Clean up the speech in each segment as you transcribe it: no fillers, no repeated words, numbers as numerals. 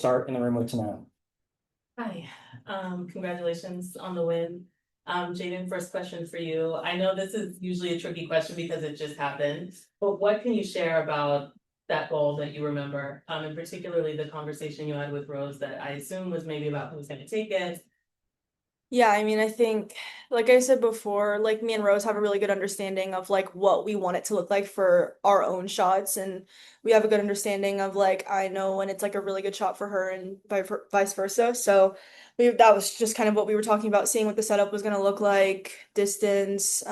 start in the room with tonight. Hi, congratulations on the win. Jaedyn, first question for you. I know this is usually a tricky question because it just happened, but what can you share about that goal that you remember? And particularly the conversation you had with Rose that I assume was maybe about who's gonna take it. Yeah, I mean, I think, like I said before, like me and Rose have a really good understanding of like what we want it to look like for our own shots. And we have a good understanding of like, I know when it's like a really good shot for her and vice versa. So that was just kind of what we were talking about, seeing what the setup was going to look like, distance,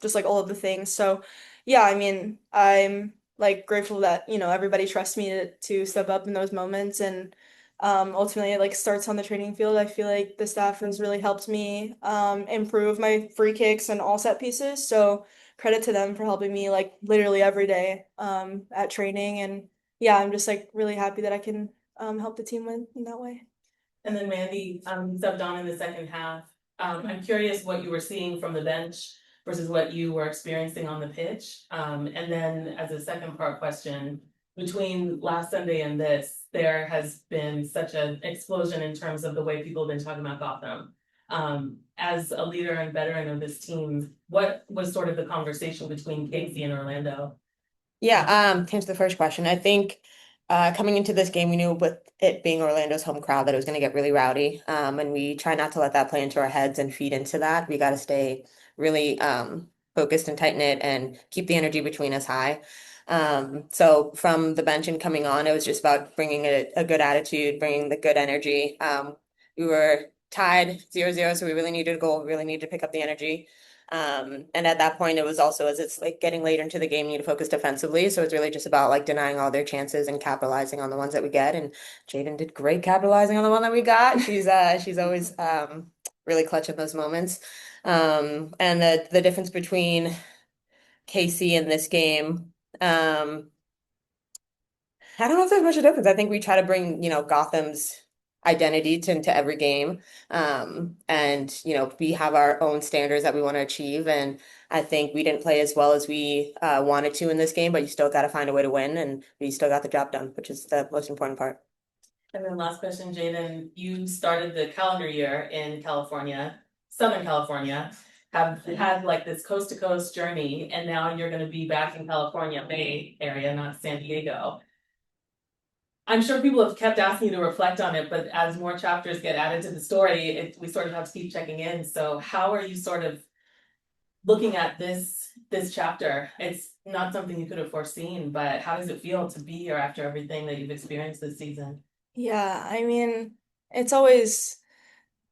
just like all of the things. So yeah, I mean, I'm like grateful that, everybody trusts me to step up in those moments. And ultimately it like starts on the training field. I feel like the staff has really helped me improve my free kicks and all set pieces. So credit to them for helping me like literally every day at training. And yeah, I'm just like really happy that I can help the team win in that way. And then Mandy, you subbed on in the second half. I'm curious what you were seeing from the bench versus what you were experiencing on the pitch. And then as a second part question, between last Sunday and this, there has been such an explosion in terms of the way people have been talking about Gotham. As a leader and veteran of this team, what was sort of the conversation between Casey and Orlando? Yeah, to answer the first question, I think coming into this game, we knew with it being Orlando's home crowd that it was going to get really rowdy. And we try not to let that play into our heads and feed into that. We got to stay really focused and tight knit and keep the energy between us high. So from the bench and coming on, it was just about bringing a good attitude, bringing the good energy. We were tied 0-0, so we really needed a goal, we really needed to pick up the energy. And at that point, it was also as it's like getting later into the game, you need to focus defensively. So it's really just about like denying all their chances and capitalizing on the ones that we get. And Jaedyn did great capitalizing on the one that we got. She's always really clutch at those moments. And the difference between Casey in this game, I don't know if there's much of a difference. I think we try to bring, Gotham's identity into every game. And, we have our own standards that we want to achieve. And I think we didn't play as well as we wanted to in this game, but you still got to find a way to win. And we still got the job done, which is the most important part. And then last question, Jaedyn, you started the calendar year in California, Southern California, have had like this coast to coast journey, and now you're gonna be back in California, Bay Area, not San Diego. I'm sure people have kept asking you to reflect on it, but as more chapters get added to the story, we sort of have to keep checking in. So how are you sort of looking at this chapter? It's not something you could have foreseen, but how does it feel to be here after everything that you've experienced this season? Yeah, I mean, it's always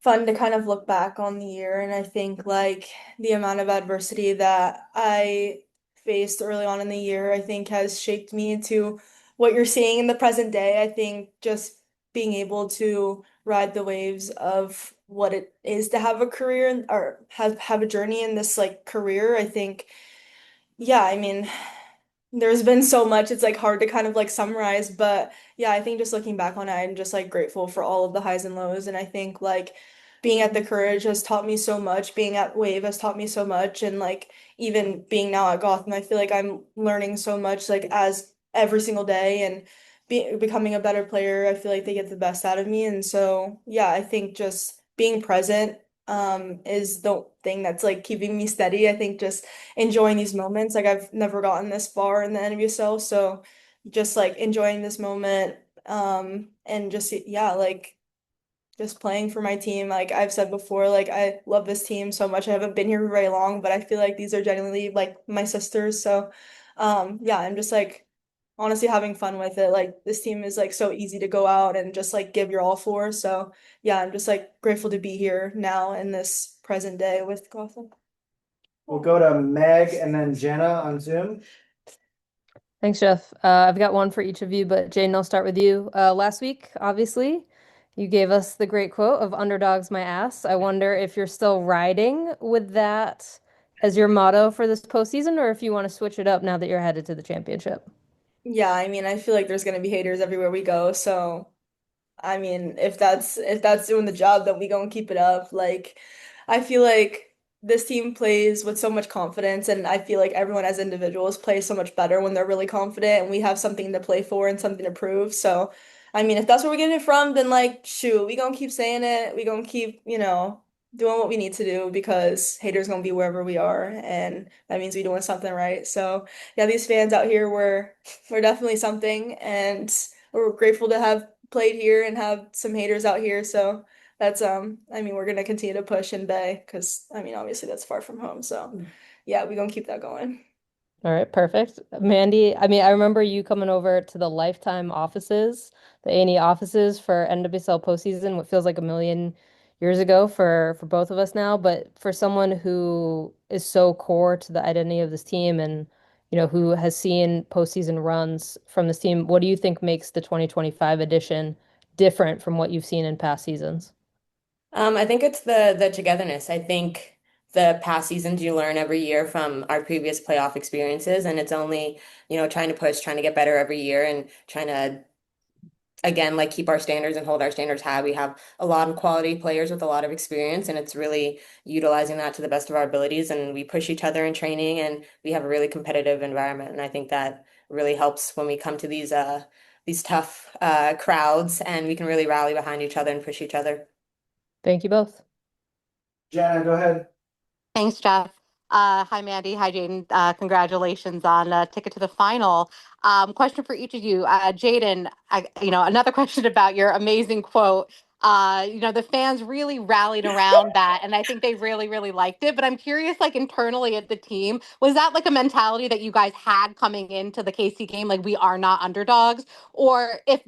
fun to kind of look back on the year. And I think like the amount of adversity that I faced early on in the year, I think has shaped me into what you're seeing in the present day. I think just being able to ride the waves of what it is to have a career or have a journey in this like career. I think, yeah, I mean, there's been so much, it's like hard to kind of like summarize, but yeah, I think just looking back on it, I'm just like grateful for all of the highs and lows. And I think like being at the Courage has taught me so much, being at Wave has taught me so much, and like even being now at Gotham, I feel like I'm learning so much like as every single day and becoming a better player. I feel like they get the best out of me. And so yeah, I think just being present is the thing that's like keeping me steady. I think just enjoying these moments. Like I've never gotten this far in the NWSL, so just like enjoying this moment, and just yeah, like just playing for my team. Like I've said before, like I love this team so much. I haven't been here for very long, but I feel like these are genuinely like my sisters. So, yeah, I'm just like honestly having fun with it. Like this team is like so easy to go out and just like give your all for. So, yeah, I'm just like grateful to be here now in this present day with Gotham. We'll go to Meg and then Jenna on Zoom. Thanks, Jeff. I've got one for each of you, but Jane, I'll start with you. Last week, obviously, you gave us the great quote of "Underdog's my ass." I wonder if you're still riding with that as your motto for this postseason, or if you want to switch it up now that you're headed to the championship. Yeah, I mean, I feel like there's gonna be haters everywhere we go. So, I mean, if that's doing the job, then we gonna keep it up. Like, I feel like this team plays with so much confidence, and I feel like everyone as individuals plays so much better when they're really confident, and we have something to play for and something to prove. So, I mean, if that's where we're getting it from, then like, shoot, we gonna keep saying it. We gonna keep, doing what we need to do because haters gonna be wherever we are, and that means we doing something right. So yeah, these fans out here, we're definitely something, and we're grateful to have played here and have some haters out here. So that's I mean, we're gonna continue to push and bay because I mean, obviously that's far from home. So yeah, we gonna keep that going. All right, perfect. Mandy, I mean, I remember you coming over to the Lifetime offices, the A&E offices for NWSL postseason, what feels like a million years ago for both of us now. But for someone who is so core to the identity of this team and, who has seen postseason runs from this team, what do you think makes the 2025 edition different from what you've seen in past seasons? I think it's the togetherness. I think the past seasons you learn every year from our previous playoff experiences, and it's only, trying to push, trying to get better every year and trying to again like keep our standards and hold our standards high. We have a lot of quality players with a lot of experience, and it's really utilizing that to the best of our abilities, and we push each other in training and we have a really competitive environment. And I think that really helps when we come to these tough crowds and we can really rally behind each other and push each other. Thank you both. Jenna, go ahead. Thanks, Jeff. Hi, Mandy. Hi, Jaden. Congratulations on ticket to the final. Question for each of you. Jaden, another question about your amazing quote. The fans really rallied around that, and I think they really, really liked it. But I'm curious, like internally at the team, was that like a mentality that you guys had coming into the KC game, like we are not underdogs, or if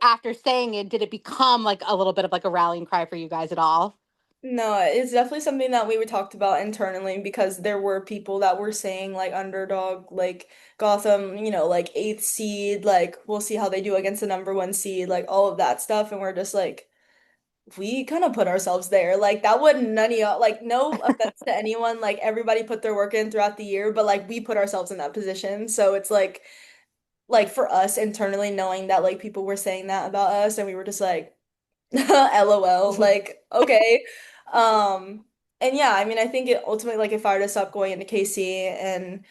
after saying it, did it become like a little bit of like a rallying cry for you guys at all? No, it's definitely something that we were talked about internally because there were people that were saying like underdog, like Gotham, like eighth seed, like we'll see how they do against the number one seed, like all of that stuff. And we're just like, we kind of put ourselves there. Like that would none of y'all, like no offense to anyone, like everybody put their work in throughout the year, but like we put ourselves in that position. So it's like for us internally knowing that like people were saying that about us and we were just like LOL, like, okay. Um, and yeah, I mean, I think it ultimately like it fired us up going into KC and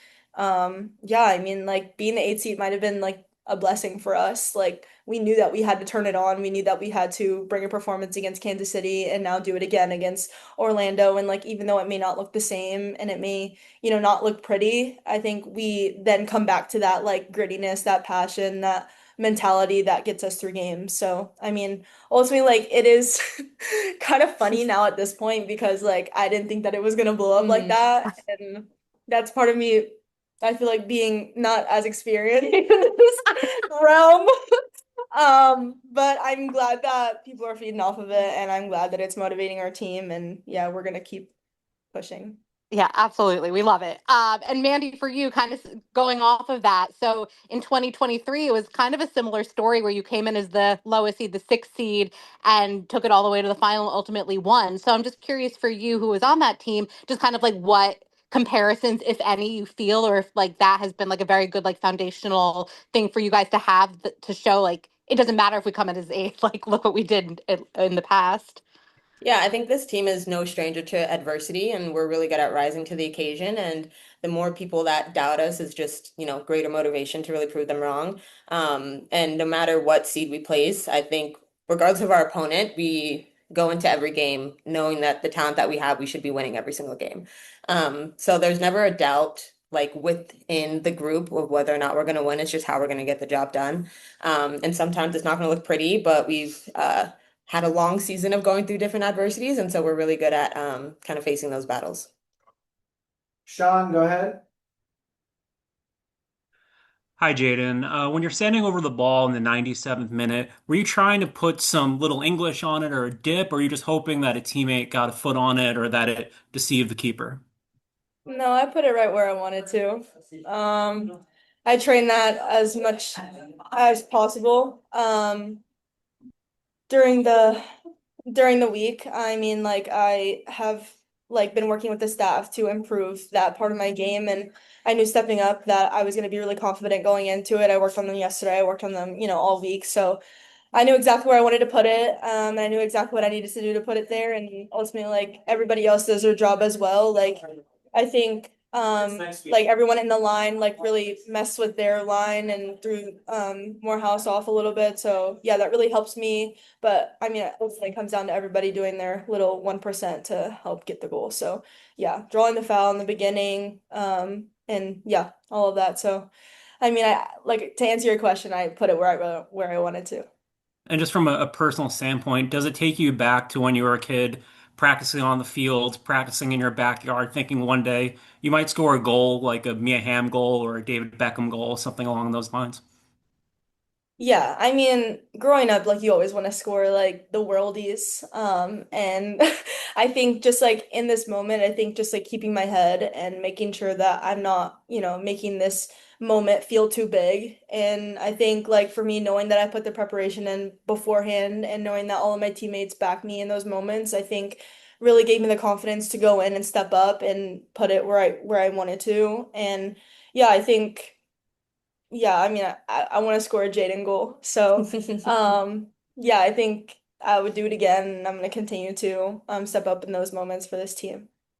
yeah, I mean, like being the eighth seed might have been like a blessing for us. Like we knew that we had to turn it on. We knew that we had to bring a performance against Kansas City and now do it again against Orlando. And like even though it may not look the same and it may, not look pretty, I think we then come back to that like grittiness, that passion, that mentality that gets us through games. So, I mean, ultimately, like it is kind of funny now at this point because like I didn't think that it was gonna blow up like Mhm. that, and that's part of me. I feel like being not as experienced in this realm. But I'm glad that people are feeding off of it, and I'm glad that it's motivating our team. And yeah, we're gonna keep pushing. Yeah, absolutely. We love it. And Mandy, for you, kind of going off of that. So in 2023, it was kind of a similar story where you came in as the lowest seed, the sixth seed, and took it all the way to the final, ultimately won. So I'm just curious for you, who was on that team, just kind of like what comparisons, if any, you feel, or if like that has been like a very good, like foundational thing for you guys to have to show, like, it doesn't matter if we come in as eighth, like, look what we did in the past. Yeah, I think this team is no stranger to adversity, and we're really good at rising to the occasion. And the more people that doubt us is just, greater motivation to really prove them wrong. And no matter what seed we place, I think regardless of our opponent, we go into every game knowing that the talent that we have, we should be winning every single game. So there's never a doubt like within the group of whether or not we're going to win. It's just how we're going to get the job done. And sometimes it's not going to look pretty, but we've had a long season of going through different adversities, and so we're really good at kind of facing those battles. Sean, go ahead. Hi, Jaden. When you're standing over the ball in the 97th minute, were you trying to put some little English on it or a dip, or are you just hoping that a teammate got a foot on it or that it deceived the keeper? No, I put it right where I wanted to. I train that as much as possible. During the during the week. I mean, like I have like been working with the staff to improve that part of my game, and I knew stepping up that I was going to be really confident going into it. I worked on them yesterday. I worked on them, all week. So I knew exactly where I wanted to put it. I knew exactly what I needed to do to put it there, and ultimately, like everybody else does their job as well. Like I think like everyone in the line like really messed with their line and threw Morehouse off a little bit. So yeah, that really helps me. But I mean, it comes down to everybody doing their little 1% to help get the goal. So yeah, drawing the foul in the beginning, and yeah, all of that. So I mean, I like to answer your question, I put it where I wanted to. And just from a personal standpoint, does it take you back to when you were a kid, practicing on the field, practicing in your backyard, thinking one day you might score a goal like a Mia Hamm goal or a David Beckham goal, something along those lines? Yeah, I mean, growing up, like you always want to score like the worldies. And I think just like in this moment, I think just like keeping my head and making sure that I'm not, making this moment feel too big. And I think like for me, knowing that I put the preparation in beforehand and knowing that all of my teammates back me in those moments, I think really gave me the confidence to go in and step up and put it where I wanted to. And yeah, I think. Yeah, I mean, I want to score a Jaedyn goal. So, yeah, I think I would do it again, and I'm going to continue to step up in those moments for this team.